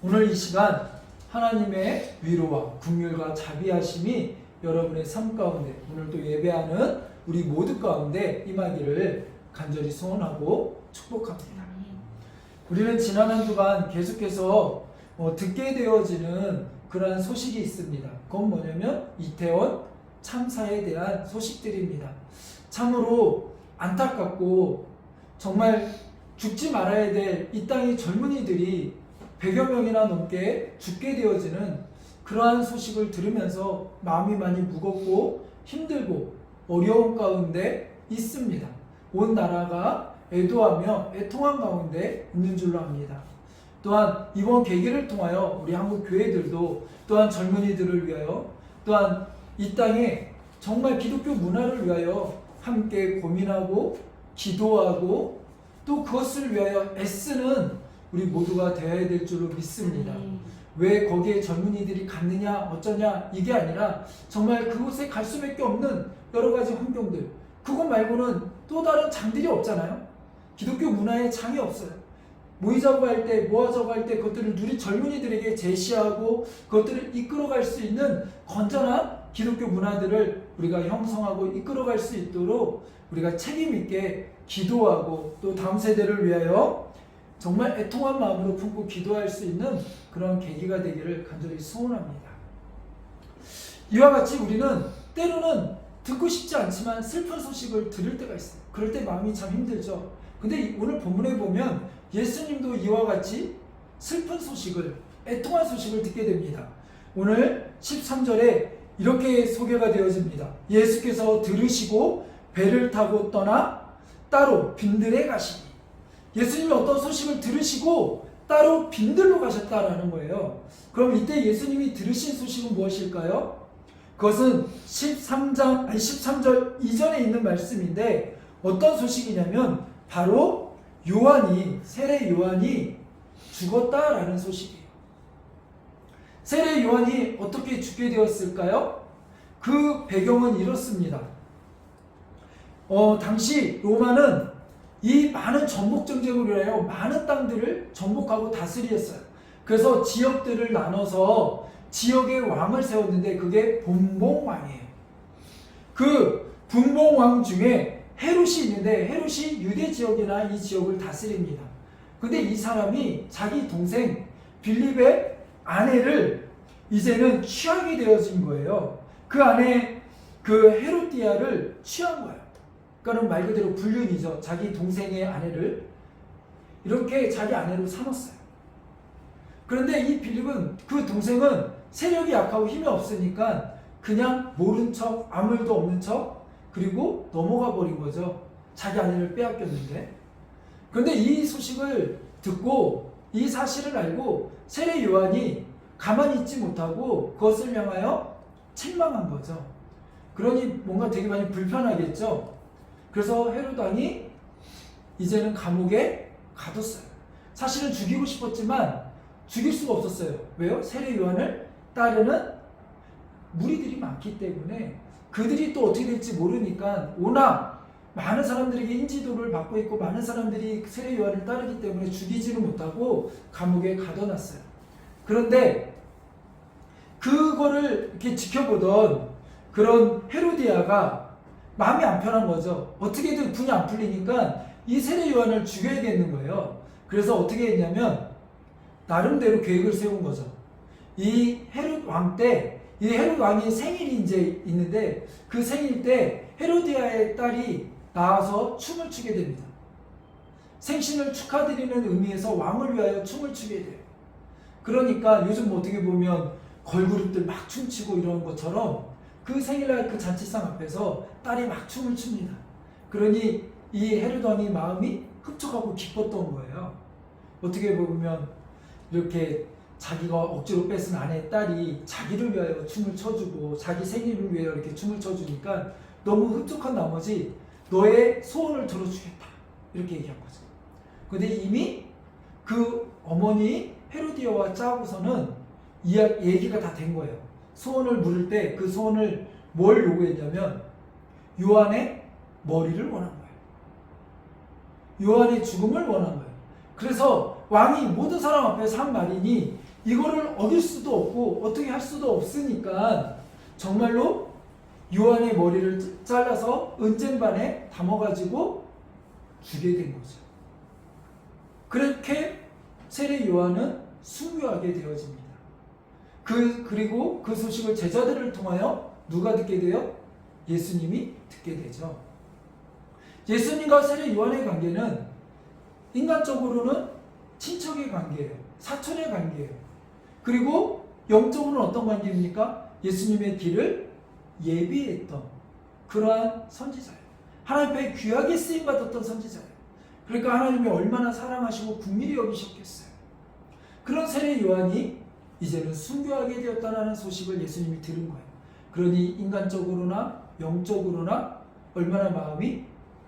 오늘 이 시간 하나님의 위로와 긍휼과 자비하심이 여러분의 삶 가운데 오늘도 예배하는 우리 모두 가운데 임하기를 간절히 소원하고 축복합니다. 우리는 지난 한 주간 계속해서 듣게 되어지는 그러한 소식이 있습니다. 그건 뭐냐면 이태원 참사에 대한 소식들입니다. 참으로 안타깝고 정말 죽지 말아야 될 이 땅의 젊은이들이 100여 명이나 넘게 죽게 되어지는 그러한 소식을 들으면서 마음이 많이 무겁고 힘들고 어려운 가운데 있습니다. 온 나라가 애도하며 애통한 가운데 있는 줄로 압니다. 또한 이번 계기를 통하여 우리 한국 교회들도 또한 젊은이들을 위하여 또한 이 땅에 정말 기독교 문화를 위하여 함께 고민하고 기도하고 또 그것을 위하여 애쓰는 우리 모두가 되어야 될 줄로 믿습니다. 왜 거기에 젊은이들이 갔느냐 어쩌냐 이게 아니라 정말 그곳에 갈 수밖에 없는 여러 가지 환경들, 그것 말고는 또 다른 장들이 없잖아요. 기독교 문화에 장이 없어요. 모이자고 할 때, 모아자고 할 때 그것들을 우리 젊은이들에게 제시하고 그것들을 이끌어갈 수 있는 건전한 기독교 문화들을 우리가 형성하고 이끌어갈 수 있도록 우리가 책임 있게 기도하고 또 다음 세대를 위하여 정말 애통한 마음으로 품고 기도할 수 있는 그런 계기가 되기를 간절히 소원합니다. 이와 같이 우리는 때로는 듣고 싶지 않지만 슬픈 소식을 들을 때가 있어요. 그럴 때 마음이 참 힘들죠. 근데 오늘 본문에 보면 예수님도 이와 같이 슬픈 소식을, 애통한 소식을 듣게 됩니다. 오늘 13절에 이렇게 소개가 되어집니다. 예수께서 들으시고 배를 타고 떠나 따로 빈들에 가시니. 예수님이 어떤 소식을 들으시고 따로 빈들로 가셨다라는 거예요. 그럼 이때 예수님이 들으신 소식은 무엇일까요? 그것은 13절 이전에 있는 말씀인데 어떤 소식이냐면 바로 세례 요한이 죽었다라는 소식이에요. 세례 요한이 어떻게 죽게 되었을까요? 그 배경은 이렇습니다. 당시 로마는 이 많은 전복 정책으로 인하여 많은 땅들을 정복하고 다스리었어요. 그래서 지역들을 나눠서 지역의 왕을 세웠는데 그게 분봉왕이에요. 그 분봉왕 중에 헤롯이 있는데 헤롯이 유대 지역이나 이 지역을 다스립니다. 근데 이 사람이 자기 동생 빌립의 아내를 이제는 취하게 되어진 거예요. 그 아내 그 헤롯디아를 취한 거예요. 그러니까 말 그대로 불륜이죠. 자기 동생의 아내를 이렇게 자기 아내로 삼았어요. 그런데 이 빌립은 그 동생은 세력이 약하고 힘이 없으니까 그냥 모른 척 아무 일도 없는 척 그리고 넘어가 버린 거죠. 자기 아내를 빼앗겼는데. 그런데 이 소식을 듣고 이 사실을 알고 세례 요한이 가만히 있지 못하고 그것을 향하여 책망한 거죠. 그러니 뭔가 되게 많이 불편하겠죠. 그래서 헤롯 왕이 이제는 감옥에 가뒀어요. 사실은 죽이고 싶었지만 죽일 수가 없었어요. 왜요? 세례 요한을 따르는 무리들이 많기 때문에 그들이 또 어떻게 될지 모르니까 워낙 많은 사람들에게 인지도를 받고 있고 많은 사람들이 세례 요한을 따르기 때문에 죽이지를 못하고 감옥에 가둬놨어요. 그런데 그거를 이렇게 지켜보던 그런 헤로디아가 마음이 안 편한 거죠. 어떻게든 분이 안 풀리니까 이 세례 요한을 죽여야겠는 거예요. 그래서 어떻게 했냐면 나름대로 계획을 세운 거죠. 이 헤롯 왕 때, 이 헤롯 왕이 생일이 이제 있는데 그 생일 때 헤로디아의 딸이 나와서 춤을 추게 됩니다. 생신을 축하드리는 의미에서 왕을 위하여 춤을 추게 돼요. 그러니까 요즘 어떻게 보면 걸그룹들 막 춤추고 이런 것처럼 그 생일날 그 잔치상 앞에서 딸이 막 춤을 춥니다. 그러니 이 헤롯 왕이 마음이 흡족하고 기뻤던 거예요. 어떻게 보면 이렇게 자기가 억지로 뺏은 아내의 딸이 자기를 위하여 춤을 춰주고 자기 생일을 위하여 이렇게 춤을 춰주니까 너무 흡족한 나머지 너의 소원을 들어주겠다 이렇게 얘기한 거죠. 근데 이미 그 어머니 헤로디아와 짜고서는 얘기가 다 된 거예요. 소원을 물을 때 그 소원을 뭘 요구했냐면 요한의 머리를 원한 거예요. 요한의 죽음을 원한 거예요. 그래서 왕이 모든 사람 앞에서 한 말이니 이거를 어길 수도 없고 어떻게 할 수도 없으니까 정말로 요한의 머리를 잘라서 은쟁반에 담아가지고 주게 된 거죠. 그렇게 세례 요한은 순교하게 되어집니다. 그리고 그 소식을 제자들을 통하여 누가 듣게 돼요? 예수님이 듣게 되죠. 예수님과 세례 요한의 관계는 인간적으로는 친척의 관계예요. 사촌의 관계예요. 그리고 영적으로는 어떤 관계입니까? 예수님의 길을 예비했던 그러한 선지자예요. 하나님 앞에 귀하게 쓰임받았던 선지자예요. 그러니까 하나님이 얼마나 사랑하시고 긍휼히 여기셨겠어요. 그런 세례 요한이 이제는 순교하게 되었다는 소식을 예수님이 들은 거예요. 그러니 인간적으로나 영적으로나 얼마나 마음이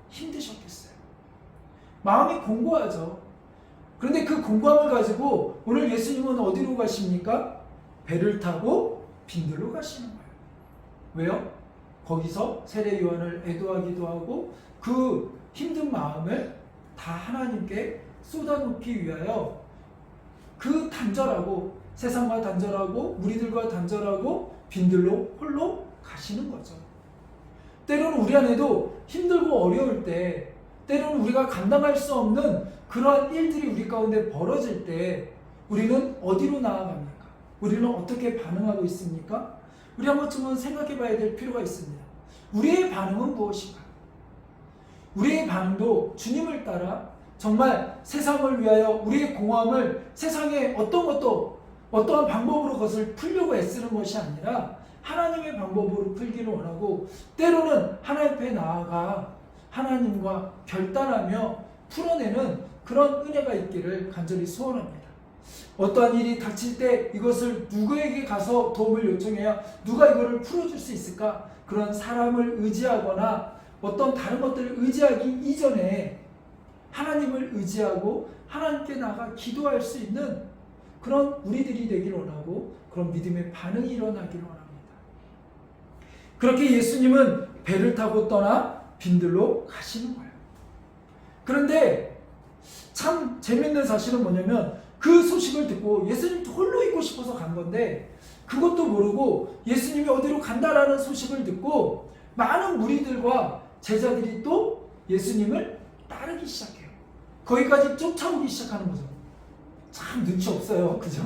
힘드셨겠어요. 마음이 공고하죠. 그런데 그 공고함을 가지고 오늘 예수님은 어디로 가십니까? 배를 타고 빈들로 가시는 거예요. 왜요? 거기서 세례 요한을 애도하기도 하고 그 힘든 마음을 다 하나님께 쏟아놓기 위하여 그 단절하고 세상과 단절하고 무리들과 단절하고 빈들로 홀로 가시는 거죠. 때로는 우리 안에도 힘들고 어려울 때, 때로는 우리가 감당할 수 없는 그러한 일들이 우리 가운데 벌어질 때 우리는 어디로 나아갑니까? 우리는 어떻게 반응하고 있습니까? 우리 한 번쯤은 생각해 봐야 될 필요가 있습니다. 우리의 반응은 무엇인가? 우리의 반응도 주님을 따라 정말 세상을 위하여 우리의 공허함을 세상에 어떠한 방법으로 그것을 풀려고 애쓰는 것이 아니라 하나님의 방법으로 풀기를 원하고 때로는 하나님 앞에 나아가 하나님과 결단하며 풀어내는 그런 은혜가 있기를 간절히 소원합니다. 어떠한 일이 닥칠 때 이것을 누구에게 가서 도움을 요청해야 누가 이거를 풀어줄 수 있을까? 그런 사람을 의지하거나 어떤 다른 것들을 의지하기 이전에 하나님을 의지하고 하나님께 나가 기도할 수 있는 그런 우리들이 되길 원하고 그런 믿음의 반응이 일어나기를 원합니다. 그렇게 예수님은 배를 타고 떠나 빈들로 가시는 거예요. 그런데 참 재밌는 사실은 뭐냐면 그 소식을 듣고 예수님도 홀로 있고 싶어서 간 건데 그것도 모르고 예수님이 어디로 간다라는 소식을 듣고 많은 무리들과 제자들이 또 예수님을 따르기 시작해요. 거기까지 쫓아오기 시작하는 거죠. 참 눈치 없어요. 그죠?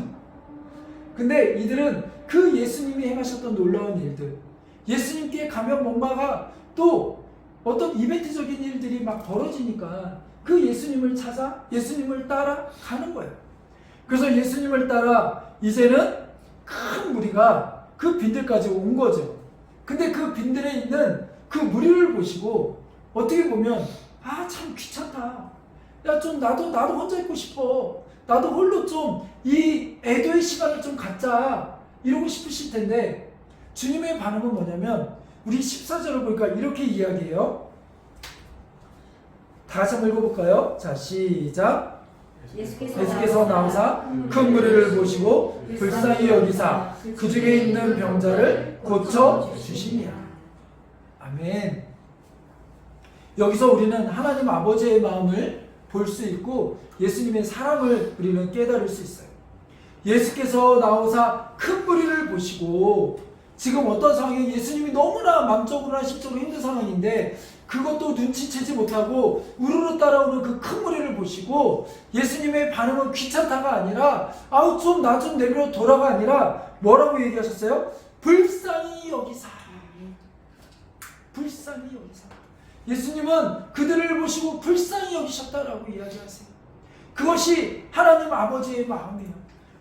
근데 이들은 그 예수님이 행하셨던 놀라운 일들, 예수님께 가면 뭔가가 또 어떤 이벤트적인 일들이 막 벌어지니까 그 예수님을 찾아 예수님을 따라 가는 거예요. 그래서 예수님을 따라 이제는 큰 무리가 그 빈들까지 온 거죠. 근데 그 빈들에 있는 그 무리를 보시고 어떻게 보면 참 귀찮다. 야 좀 나도 혼자 있고 싶어. 나도 홀로 좀 이 애도의 시간을 좀 갖자. 이러고 싶으실 텐데 주님의 반응은 뭐냐면 우리 14절을 보니까 이렇게 이야기해요. 다 같이 한번 읽어볼까요? 자 시작. 예수께서 나오사 큰 무리를 보시고 불쌍히 여기사 그 중에 있는 병자를 고쳐 주시니라. 아멘. 여기서 우리는 하나님 아버지의 마음을 볼 수 있고 예수님의 사랑을 우리는 깨달을 수 있어요. 예수께서 나오사 큰 무리를 보시고 지금 어떤 상황에 예수님이 너무나 마음적으로나 심적으로 힘든 상황인데 그것도 눈치채지 못하고 우르르 따라오는 그 큰 무리를 보시고 예수님의 반응은 귀찮다가 아니라 좀 나 좀 내버려 둬라가 아니라 뭐라고 얘기하셨어요? 불쌍히 여기사. 불쌍히 여기사. 예수님은 그들을 보시고 불쌍히 여기셨다라고 이야기하세요. 그것이 하나님 아버지의 마음이에요.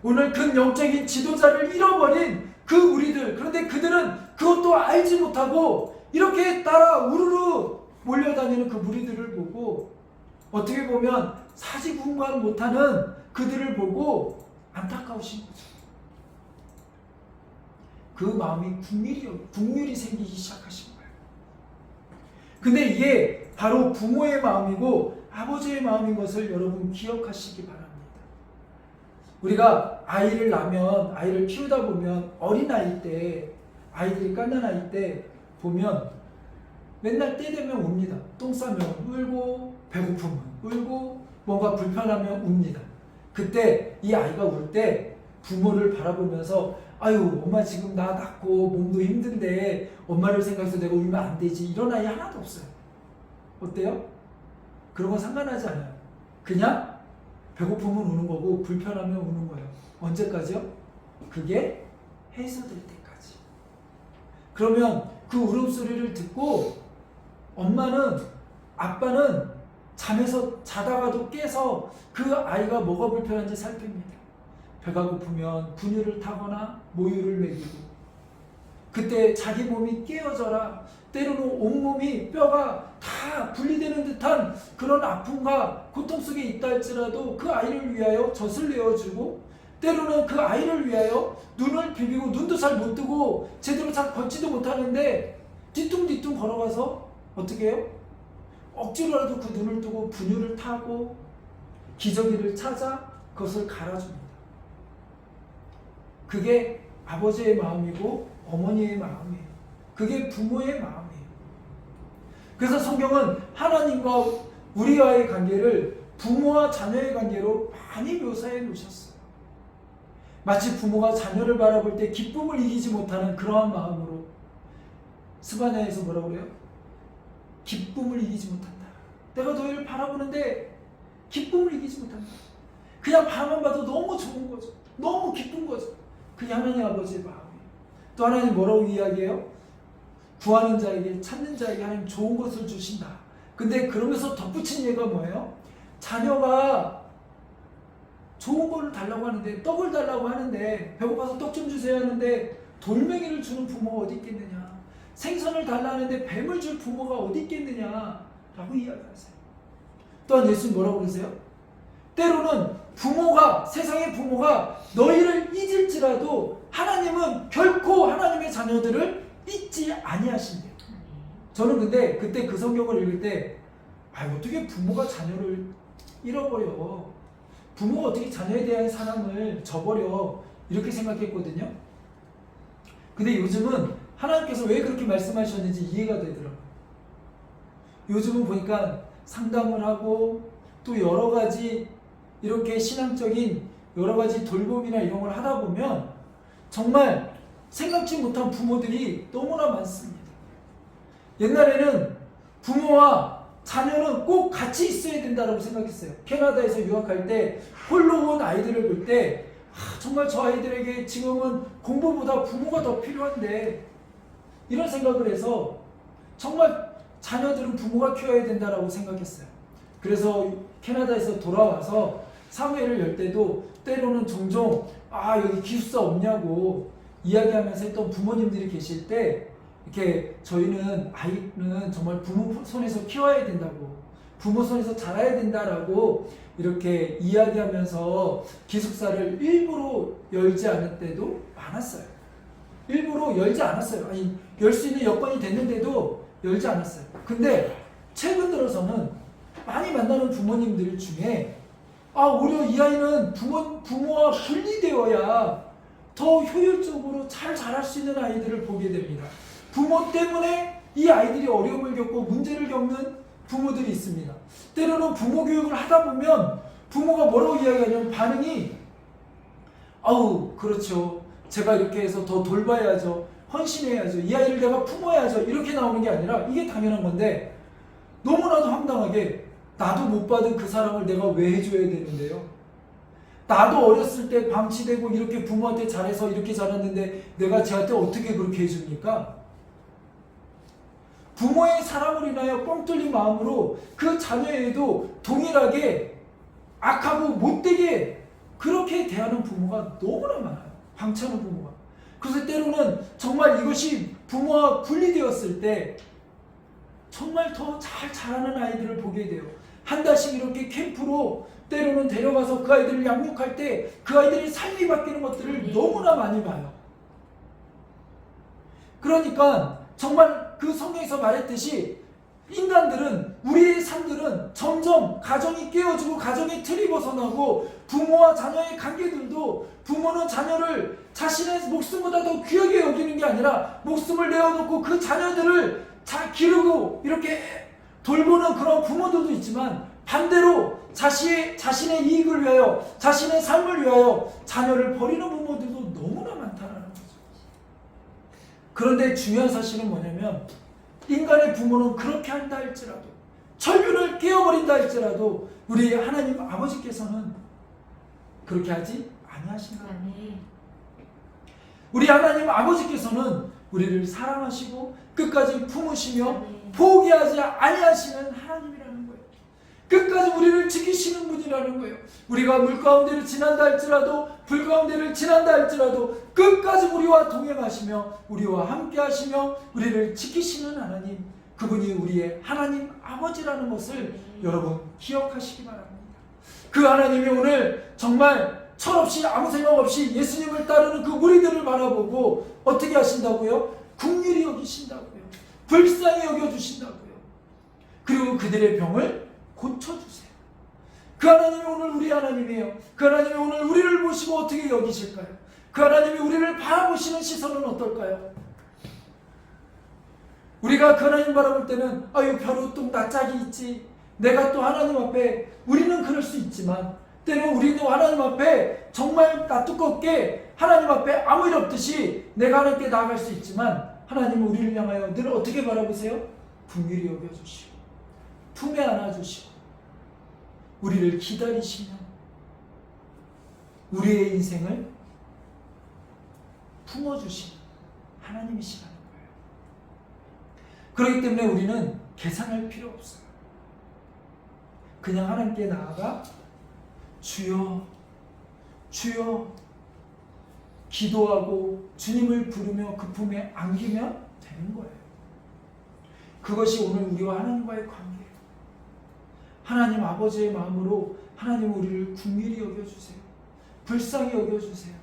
오늘 그 영적인 지도자를 잃어버린 그 무리들, 그런데 그들은 그것도 알지 못하고 이렇게 따라 우르르 몰려다니는 그 무리들을 보고 어떻게 보면 사지분간 못하는 그들을 보고 안타까우신 거죠. 그 마음이 국률이 생기기 시작하신 거예요. 근데 이게 바로 부모의 마음이고 아버지의 마음인 것을 여러분 기억하시기 바랍니다. 우리가 아이를 낳으면 아이를 키우다 보면 어린아이 때 아이들이 갓난아이 때 보면 맨날 때 되면 웁니다. 똥 싸면 울고 배고프면 울고 뭔가 불편하면 웁니다. 그때 이 아이가 울 때 부모를 바라보면서 아유 엄마 지금 나 낳고 몸도 힘든데 엄마를 생각해서 내가 울면 안 되지 이런 아이 하나도 없어요. 어때요? 그런 건 상관하지 않아요. 그냥 배고프면 우는 거고 불편하면 우는 거예요. 언제까지요? 그게 해소될 때까지. 그러면 그 울음소리를 듣고 엄마는 아빠는 잠에서 자다가도 깨서 그 아이가 뭐가 불편한지 살핍니다. 배가 고프면 분유를 타거나 모유를 먹이고 그때 자기 몸이 깨어져라 때로는 온몸이 뼈가 다 분리되는 듯한 그런 아픔과 고통 속에 있다 할지라도 그 아이를 위하여 젖을 내어주고 때로는 그 아이를 위하여 눈을 비비고 눈도 잘 못 뜨고 제대로 잘 걷지도 못하는데 뒤뚱뒤뚱 걸어가서 어떻게 해요? 억지로라도 그 눈을 뜨고 분유를 타고 기저귀를 찾아 그것을 갈아줍니다. 그게 아버지의 마음이고 어머니의 마음이에요. 그게 부모의 마음이에요. 그래서 성경은 하나님과 우리와의 관계를 부모와 자녀의 관계로 많이 묘사해 놓으셨어요. 마치 부모가 자녀를 바라볼 때 기쁨을 이기지 못하는 그러한 마음으로 스바냐에서 뭐라고 그래요? 기쁨을 이기지 못한다. 내가 너희를 바라보는데 기쁨을 이기지 못한다. 그냥 바라만 봐도 너무 좋은 거죠. 너무 기쁜 거죠. 그게 하나님 아버지의 마음이에요. 또 하나님 뭐라고 이야기해요? 구하는 자에게 찾는 자에게 하나님 좋은 것을 주신다. 근데 그러면서 덧붙인 얘기가 뭐예요? 자녀가 좋은 거를 달라고 하는데 떡을 달라고 하는데 배고파서 떡 좀 주세요 하는데 돌멩이를 주는 부모가 어디 있겠느냐. 생선을 달라 하는데 뱀을 줄 부모가 어디 있겠느냐 라고 이야기하세요. 또한 예수님 뭐라고 그러세요? 때로는 부모가 세상의 부모가 너희를 잊을지라도 하나님은 결코 하나님의 자녀들을 잊지 아니하신대요. 저는 근데 그때 그 성경을 읽을 때 어떻게 부모가 자녀를 잃어버려 부모가 어떻게 자녀에 대한 사랑을 저버려 이렇게 생각했거든요. 근데 요즘은 하나님께서 왜 그렇게 말씀하셨는지 이해가 되더라고요. 요즘은 보니까 상담을 하고 또 여러 가지 이렇게 신앙적인 여러 가지 돌봄이나 이런 걸 하다 보면 정말 생각지 못한 부모들이 너무나 많습니다. 옛날에는 부모와 자녀는 꼭 같이 있어야 된다고 생각했어요. 캐나다에서 유학할 때 홀로 온 아이들을 볼 때 정말 저 아이들에게 지금은 공부보다 부모가 더 필요한데 이런 생각을 해서 정말 자녀들은 부모가 키워야 된다고 생각했어요. 그래서 캐나다에서 돌아와서 사무엘을 열 때도 때로는 종종 여기 기숙사 없냐고 이야기하면서 했던 부모님들이 계실 때 이렇게 저희는 아이는 정말 부모 손에서 키워야 된다고 부모 손에서 자라야 된다라고 이렇게 이야기하면서 기숙사를 일부러 열지 않을 때도 많았어요. 일부러 열지 않았어요. 열 수 있는 여건이 됐는데도 열지 않았어요. 근데 최근 들어서는 많이 만나는 부모님들 중에 오히려 이 아이는 부모와 분리되어야 더 효율적으로 잘 자랄 수 있는 아이들을 보게 됩니다. 부모 때문에 이 아이들이 어려움을 겪고 문제를 겪는 부모들이 있습니다. 때로는 부모 교육을 하다 보면 부모가 뭐라고 이야기하냐면 반응이 그렇죠. 제가 이렇게 해서 더 돌봐야죠. 헌신해야죠. 이 아이를 내가 품어야죠. 이렇게 나오는 게 아니라 이게 당연한 건데 너무나도 황당하게 나도 못 받은 그 사랑을 내가 왜 해줘야 되는데요. 나도 어렸을 때 방치되고 이렇게 부모한테 잘해서 이렇게 자랐는데 내가 쟤한테 어떻게 그렇게 해줍니까? 부모의 사랑을 인하여 뻥 뚫린 마음으로 그 자녀에도 동일하게 악하고 못되게 그렇게 대하는 부모가 너무나 많아요. 방치하는 부모가. 그래서 때로는 정말 이것이 부모와 분리되었을 때 정말 더 잘 자라는 아이들을 보게 돼요. 한 달씩 이렇게 캠프로 때로는 데려가서 그 아이들을 양육할 때 그 아이들이 삶이 바뀌는 것들을 너무나 많이 봐요. 그러니까 정말 그 성경에서 말했듯이 인간들은 우리의 삶들은 점점 가정이 깨어지고 가정의 틀이 벗어나고 부모와 자녀의 관계들도 부모는 자녀를 자신의 목숨보다 더 귀하게 여기는 게 아니라 목숨을 내어놓고 그 자녀들을 잘 기르고 이렇게 돌보는 그런 부모들도 있지만 반대로 자신의 이익을 위하여, 자신의 삶을 위하여 자녀를 버리는 부모들도 너무나 많다는 거죠. 그런데 중요한 사실은 뭐냐면, 인간의 부모는 그렇게 한다 할지라도, 철륜을 깨어버린다 할지라도 우리 하나님 아버지께서는 그렇게 하지 아니하신다. 우리 하나님 아버지께서는 우리를 사랑하시고 끝까지 품으시며 포기하지 아니하시는 하나님이라는 거예요. 끝까지 우리를 지키시는 분이라는 거예요. 우리가 물 가운데를 지난다 할지라도, 불 가운데를 지난다 할지라도 끝까지 우리와 동행하시며 우리와 함께 하시며 우리를 지키시는 하나님, 그분이 우리의 하나님 아버지라는 것을 여러분 기억하시기 바랍니다. 그 하나님이 오늘 정말 철없이 아무 생각 없이 예수님을 따르는 그 무리들을 바라보고 어떻게 하신다고요? 긍휼히 여기신다고요. 불쌍히 여겨주신다고요. 그리고 그들의 병을 고쳐주세요. 그 하나님이 오늘 우리 하나님이에요. 그 하나님이 오늘 우리를 보시고 어떻게 여기실까요? 그 하나님이 우리를 바라보시는 시선은 어떨까요? 우리가 그 하나님 바라볼 때는 아유 벼루 똥 낯짝이 있지, 내가 또 하나님 앞에, 우리는 그럴 수 있지만 때로 우리도 하나님 앞에 정말 낯두껍게 하나님 앞에 아무 일 없듯이 내가 하나님께 나아갈 수 있지만, 하나님은 우리를 향하여 늘 어떻게 바라보세요? 긍휼히 여겨주시고 품에 안아주시고 우리를 기다리시며 우리의 인생을 품어주시는 하나님이시라는 거예요. 그렇기 때문에 우리는 계산할 필요 없어요. 그냥 하나님께 나아가 주여 주여 기도하고 주님을 부르며 그 품에 안기면 되는 거예요. 그것이 오늘 우리와 하나님과의 관계예요. 하나님 아버지의 마음으로 하나님 우리를 긍휼히 여겨주세요. 불쌍히 여겨주세요.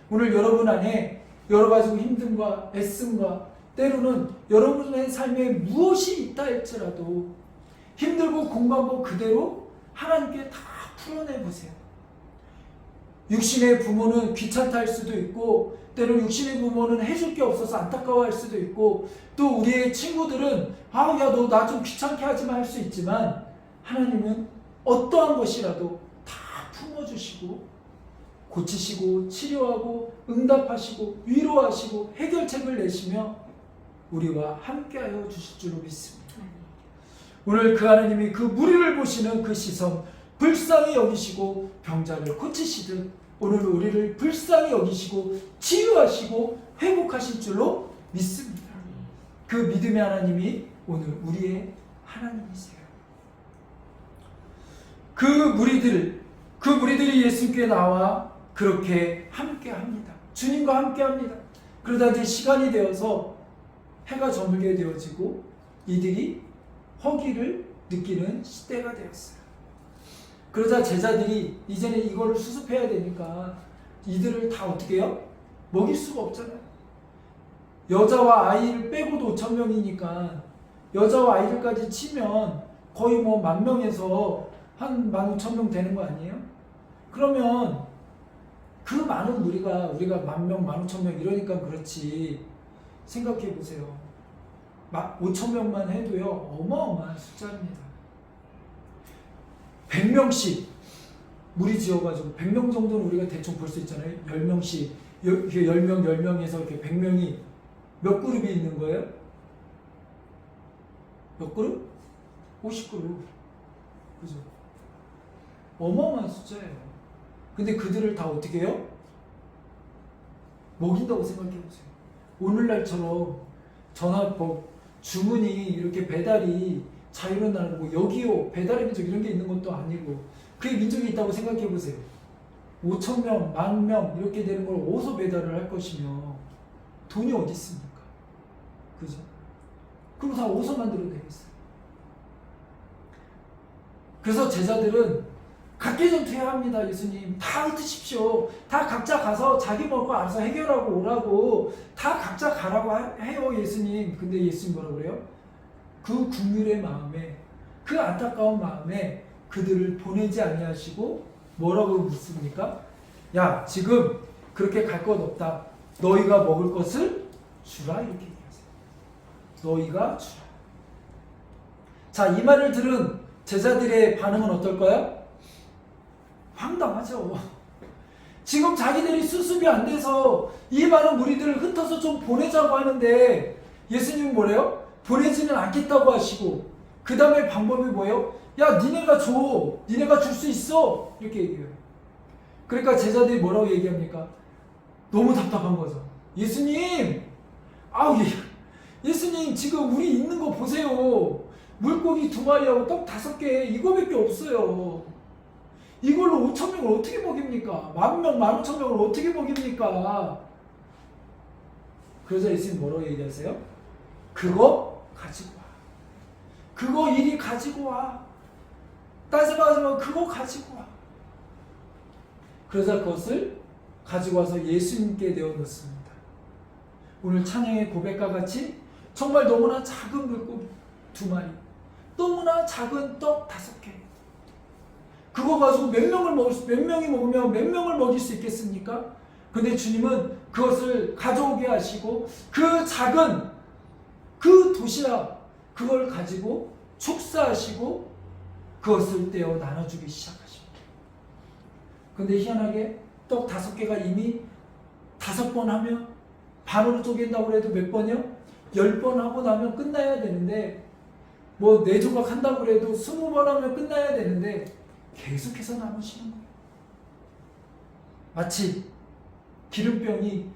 오늘 여러분 안에 여러 가지 힘듦과 애씀과 때로는 여러분의 삶에 무엇이 있다 할지라도 힘들고 공부하고 그대로 하나님께 다 풀어내보세요. 육신의 부모는 귀찮다 할 수도 있고, 때로는 육신의 부모는 해줄 게 없어서 안타까워할 수도 있고, 또 우리의 친구들은 야 너 나 좀 귀찮게 하지 마 할 수 있지만, 하나님은 어떠한 것이라도 다 품어주시고 고치시고 치료하고 응답하시고 위로하시고 해결책을 내시며 우리와 함께하여 주실 줄로 믿습니다. 오늘 그 하나님이 그 무리를 보시는 그 시선, 불쌍히 여기시고 병자를 고치시듯 오늘 우리를 불쌍히 여기시고 치유하시고 회복하실 줄로 믿습니다. 그 믿음의 하나님이 오늘 우리의 하나님이세요. 그 무리들이 예수님께 나와 그렇게 함께합니다. 주님과 함께합니다. 그러다 이제 시간이 되어서 해가 저물게 되어지고 이들이 허기를 느끼는 시대가 되었어요. 그러자 제자들이 이제는 이거를 수습해야 되니까 이들을 다 어떻게 해요? 먹일 수가 없잖아요. 여자와 아이를 빼고도 5,000명이니까 여자와 아이들까지 치면 거의 뭐 10,000명에서 한 15,000명 되는 거 아니에요? 그러면 그 많은 우리가 10,000명, 15,000명 이러니까 그렇지, 생각해 보세요. 5,000명만 해도요 어마어마한 숫자입니다. 100명씩 무리 지어가지고 100명 정도는 우리가 대충 볼 수 있잖아요. 10명씩 10명에서 이렇게 100명이 몇 그룹이 있는 거예요? 몇 그룹? 50그룹. 그죠? 어마어마한 숫자예요. 근데 그들을 다 어떻게 해요? 먹인다고 생각해 보세요. 오늘날처럼 전화법, 주문이 이렇게 배달이 자유로운 나라고 뭐 여기요, 배달의 민족 이런 게 있는 것도 아니고 그게 민족이 있다고 생각해 보세요. 5,000명, 10,000명 이렇게 되는 걸 어디서 배달을 할 것이며 돈이 어디 있습니까? 그죠? 그럼 다 어디서 만들어야 되겠어요? 그래서 제자들은 각계 전투해야 합니다. 예수님 다 흩으십시오. 다 각자 가서 자기 먹을 거 알아서 해결하고 오라고, 다 각자 가라고 해요 예수님. 근데 예수님 뭐라고 그래요? 그 긍휼의 마음에, 그 안타까운 마음에 그들을 보내지 아니하시고 뭐라고 묻습니까? 야 지금 그렇게 갈 것 없다. 너희가 먹을 것을 주라, 이렇게 얘기하세요. 너희가 주라. 자, 이 말을 들은 제자들의 반응은 어떨까요? 황당하죠. 지금 자기들이 수습이 안 돼서 이 많은 무리들을 흩어서 좀 보내자고 하는데 예수님은 뭐래요? 보내지는 않겠다고 하시고 그 다음에 방법이 뭐예요? 야, 니네가 줘. 니네가 줄 수 있어. 이렇게 얘기해요. 그러니까 제자들이 뭐라고 얘기합니까? 너무 답답한 거죠. 예수님! 아우, 예수님 지금 우리 있는 거 보세요. 물고기 2마리하고 떡 5개 이거밖에 없어요. 이걸로 5,000명을 어떻게 먹입니까? 10,000명, 15,000명을 어떻게 먹입니까? 그러자 예수님 뭐라고 얘기하세요? 그거 가지고 와. 그거 이리 가지고 와. 따지마지마 그거 가지고 와. 그러자 그것을 가지고 와서 예수님께 내어놓습니다. 오늘 찬양의 고백과 같이 정말 너무나 작은 물고기 2마리, 너무나 작은 떡 5개. 그거 가지고 몇 명이 먹으면 몇 명을 먹일 수 있겠습니까? 근데 주님은 그것을 가져오게 하시고 그 작은 그 도시락 그걸 가지고 축사하시고 그것을 떼어 나눠주기 시작하십니다. 근데 희한하게 떡 5개가 이미 5번 하면 반으로 쪼갠다고 해도 몇 번이요? 10번 하고 나면 끝나야 되는데 뭐 4조각 한다고 해도 20번 하면 끝나야 되는데 계속해서 남으시는 거예요. 마치 기름병이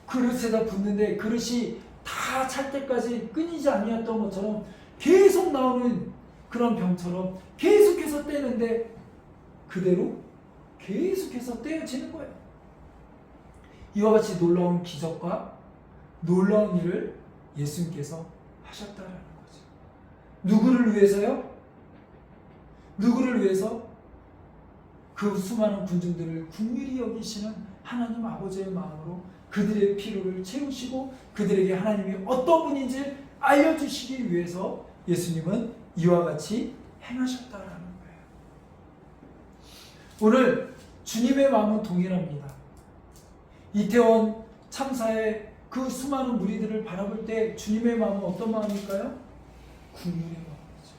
그릇에다 붓는데 그릇이 다 찰 때까지 끊이지 아니었던 것처럼 계속 나오는 그런 병처럼 계속해서 떼는데 그대로 계속해서 떼어지는 거예요. 이와 같이 놀라운 기적과 놀라운 일을 예수님께서 하셨다라는 거죠. 누구를 위해서요? 누구를 위해서? 그 수많은 군중들을 긍휼히 여기시는 하나님 아버지의 마음으로 그들의 필요를 채우시고 그들에게 하나님이 어떤 분인지 알려주시기 위해서 예수님은 이와 같이 행하셨다라는 거예요. 오늘 주님의 마음은 동일합니다. 이태원 참사의 그 수많은 무리들을 바라볼 때 주님의 마음은 어떤 마음일까요? 긍휼의 마음이죠.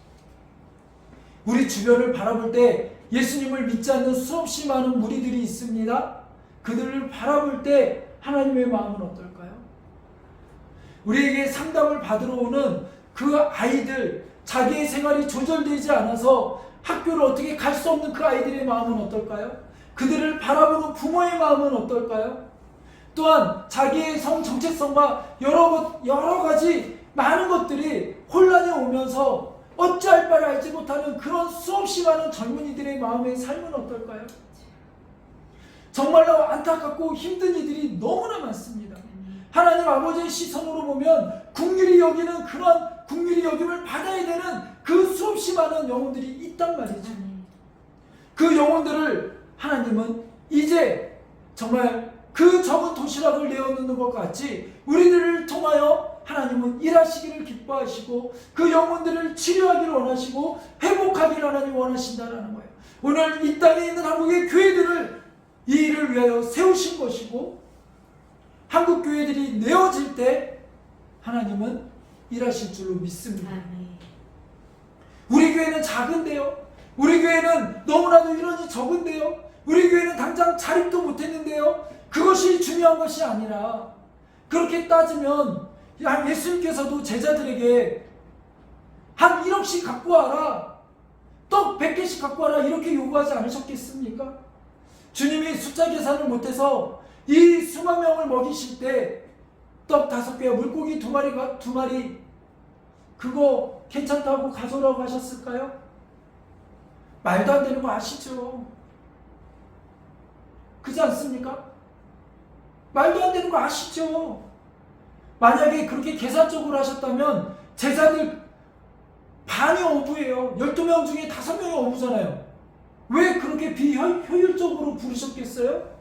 우리 주변을 바라볼 때 예수님을 믿지 않는 수없이 많은 무리들이 있습니다. 그들을 바라볼 때 하나님의 마음은 어떨까요? 우리에게 상담을 받으러 오는 그 아이들, 자기의 생활이 조절되지 않아서 학교를 어떻게 갈 수 없는 그 아이들의 마음은 어떨까요? 그들을 바라보는 부모의 마음은 어떨까요? 또한 자기의 성 정체성과 여러 가지 많은 것들이 혼란이 오면서 어찌할 바를 알지 못하는 그런 수없이 많은 젊은이들의 마음의 삶은 어떨까요? 정말로 안타깝고 힘든 이들이 너무나 많습니다. 하나님 아버지의 시선으로 보면 긍휼히 여기는 그런 긍휼히 여김을 받아야 되는 그 수없이 많은 영혼들이 있단 말이죠. 그 영혼들을 하나님은 이제 정말 그 적은 도시락을 내어놓는 것 같이 우리들을 통하여 하나님은 일하시기를 기뻐하시고 그 영혼들을 치료하기를 원하시고 회복하기를 하나님 원하신다는 거예요. 오늘 이 땅에 있는 한국의 교회들을 이 일을 위하여 세우신 것이고 한국 교회들이 내어질 때 하나님은 일하실 줄로 믿습니다. 우리 교회는 작은데요. 우리 교회는 너무나도 인원이 적은데요. 우리 교회는 당장 자립도 못했는데요. 그것이 중요한 것이 아니라 그렇게 따지면 예수님께서도 제자들에게 한 1억씩 갖고 와라, 떡 100개씩 갖고 와라 이렇게 요구하지 않으셨겠습니까? 주님이 숫자 계산을 못해서 이 수만 명을 먹이실 때 떡 5개와 물고기 2마리 그거 괜찮다고 가져오라고 하셨을까요? 말도 안 되는 거 아시죠? 그렇지 않습니까? 말도 안 되는 거 아시죠? 만약에 그렇게 계산적으로 하셨다면 제자들 반이 어부예요. 12명 중에 5명이 어부잖아요. 왜 그렇게 비효율적으로 부르셨겠어요?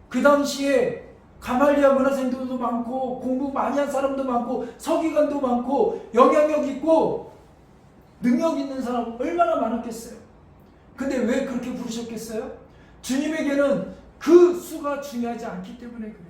그 당시에 가말리아 문화생들도 많고 공부 많이 한 사람도 많고 서기관도 많고 영향력 있고 능력 있는 사람 얼마나 많았겠어요? 근데 왜 그렇게 부르셨겠어요? 주님에게는 그 수가 중요하지 않기 때문에 그래요.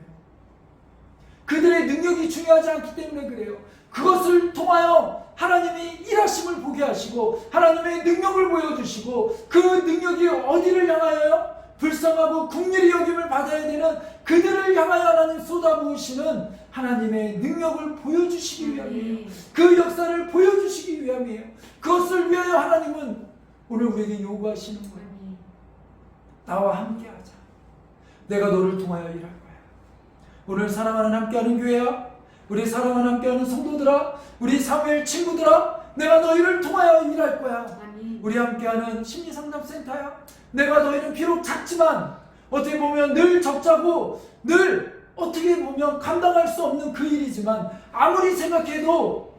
그들의 능력이 중요하지 않기 때문에 그래요. 그것을 통하여 하나님이 일하심을 보게 보게 하시고 하나님의 능력을 보여주시고 그 능력이 어디를 향하여요? 불쌍하고 긍휼히 여김을 받아야 되는 그들을 향하여 하나님 쏟아부으시는 하나님의 능력을 보여주시기 위함이에요. 그 역사를 보여주시기 위함이에요. 그것을 위하여 하나님은 오늘 우리에게 요구하시는 거예요. 나와 함께하자. 내가 너를 통하여 일할 거야. 오늘 사랑하는 함께하는 교회야, 우리 사랑하는 함께하는 성도들아, 우리 사무엘 친구들아, 내가 너희를 통하여 일할 거야. 우리 함께하는 심리상담센터야, 내가 너희는 비록 작지만 어떻게 보면 늘 적자고 늘 어떻게 보면 감당할 수 없는 그 일이지만 아무리 생각해도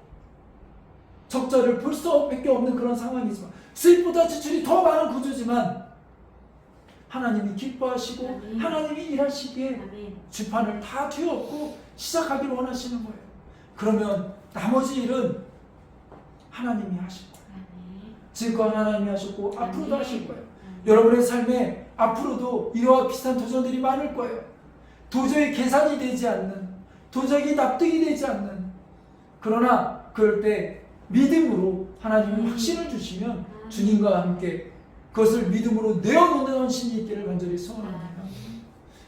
적자를 볼 수밖에 없는 그런 상황이지만 수입보다 지출이 더 많은 구조지만 하나님이 기뻐하시고 하나님이 일하시기에 주판을 다 뒤엎고 시작하기를 원하시는 거예요. 그러면 나머지 일은 하나님이 하실 거예요. 지금껏 하나님이 하셨고 앞으로도 하실 거예요. 여러분의 삶에 앞으로도 이와 비슷한 도전들이 많을 거예요. 도저히 계산이 되지 않는, 도저히 납득이 되지 않는, 그러나 그럴 때 믿음으로 하나님이 확신을 주시면 주님과 함께 그것을 믿음으로 내어놓는 헌신이 있기를 간절히 소원합니다.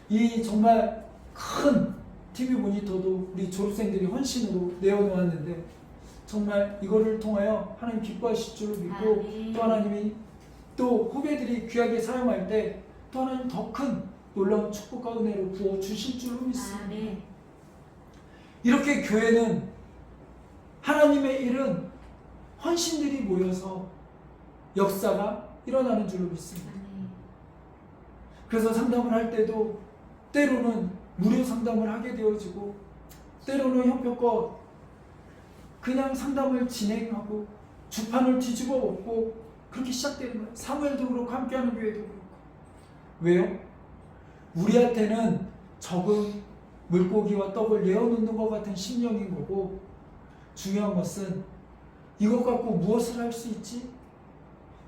이 정말 큰 TV 모니터도 우리 졸업생들이 헌신으로 내어놓았는데 정말 이거를 통하여 하나님 기뻐하실 줄 믿고 또 하나님이 또 후배들이 귀하게 사용할 때 또 하나님 더 큰 놀라운 축복과 은혜를 부어주실 줄로 믿습니다. 이렇게 교회는 하나님의 일은 헌신들이 모여서 역사가 일어나는 줄로 믿습니다. 그래서 상담을 할 때도 때로는 무료 상담을 하게 되어지고 때로는 형편껏 그냥 상담을 진행하고 주판을 뒤집어 엎고 그렇게 시작되는 거예요. 사무엘도 그렇고 함께하는 교회도 그렇고. 왜요? 우리한테는 적은 물고기와 떡을 내어놓는 것 같은 심령인 거고 중요한 것은 이것 갖고 무엇을 할 수 있지?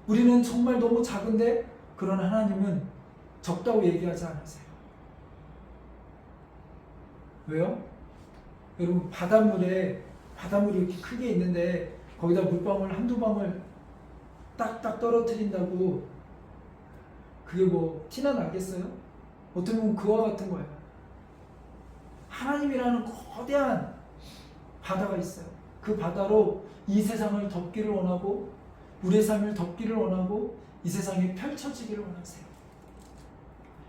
우리는 정말 너무 작은데 그런 하나님은 적다고 얘기하지 않으세요. 왜요? 여러분 바닷물이 이렇게 크게 있는데 거기다 물방울 한두 방울 딱딱 떨어뜨린다고 그게 뭐 티나 나겠어요? 어떻게 보면 그와 같은 거예요. 하나님이라는 거대한 바다가 있어요. 그 바다로 이 세상을 덮기를 원하고 우리의 삶을 덮기를 원하고 이 세상에 펼쳐지기를 원하세요.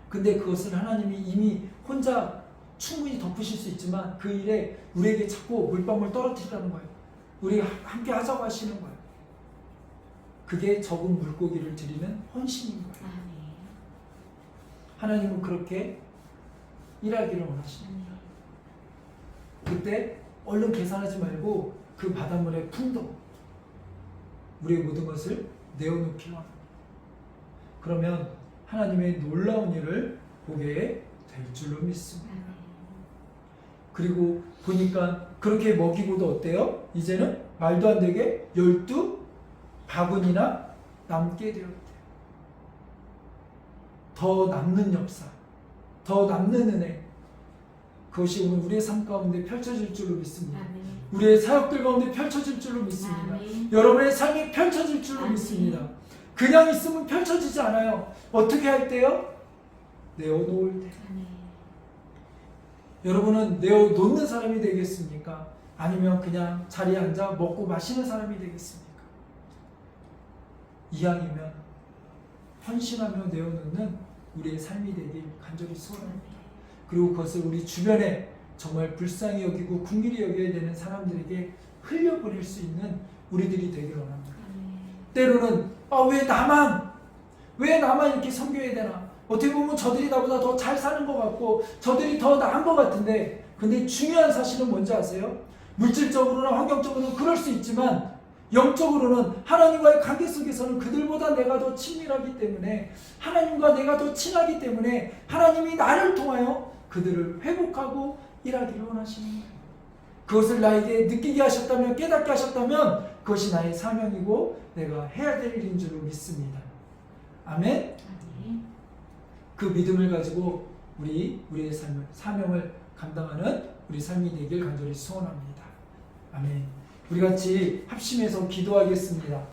근데 그것을 하나님이 이미 혼자 충분히 덮으실 수 있지만 그 일에 우리에게 자꾸 물방울 떨어뜨리라는 거예요. 우리가 함께 하자고 하시는 거예요. 그게 적은 물고기를 드리는 헌신인 거예요. 하나님은 그렇게 일하기를 원하십니다. 그때 얼른 계산하지 말고 그 바닷물의 풍도 우리의 모든 것을 내어놓기로 합니다. 그러면 하나님의 놀라운 일을 보게 될 줄로 믿습니다. 그리고 보니까 그렇게 먹이고도 어때요? 이제는 말도 안 되게 12바구니나 남게 되었대요. 더 남는 역사, 더 남는 은혜, 그것이 오늘 우리의 삶 가운데 펼쳐질 줄로 믿습니다. 우리의 사역들 가운데 펼쳐질 줄로 믿습니다. 여러분의 삶이 펼쳐질 줄로 믿습니다. 그냥 있으면 펼쳐지지 않아요. 어떻게 할 때요? 내어놓을 때. 여러분은 내어놓는 사람이 되겠습니까? 아니면 그냥 자리에 앉아 먹고 마시는 사람이 되겠습니까? 이왕이면 헌신하며 내어놓는 우리의 삶이 되길 간절히 소원합니다. 그리고 그것을 우리 주변에 정말 불쌍히 여기고 긍휼히 여겨야 되는 사람들에게 흘려보낼 수 있는 우리들이 되길 원합니다. 때로는 왜 나만 이렇게 섬겨야 되나? 어떻게 보면 저들이 나보다 더 잘 사는 것 같고 저들이 더 나은 것 같은데 근데 중요한 사실은 뭔지 아세요? 물질적으로나 환경적으로는 그럴 수 있지만 영적으로는 하나님과의 관계 속에서는 그들보다 내가 더 친밀하기 때문에 하나님과 내가 더 친하기 때문에 하나님이 나를 통하여 그들을 회복하고 일하기를 원하시는 거예요. 그것을 나에게 느끼게 하셨다면 깨닫게 하셨다면 그것이 나의 사명이고 내가 해야 될 일인 줄로 믿습니다. 아멘. 그 믿음을 가지고 우리의 삶을 사명을 감당하는 우리 삶이 되길 간절히 소원합니다. 아멘. 우리 같이 합심해서 기도하겠습니다.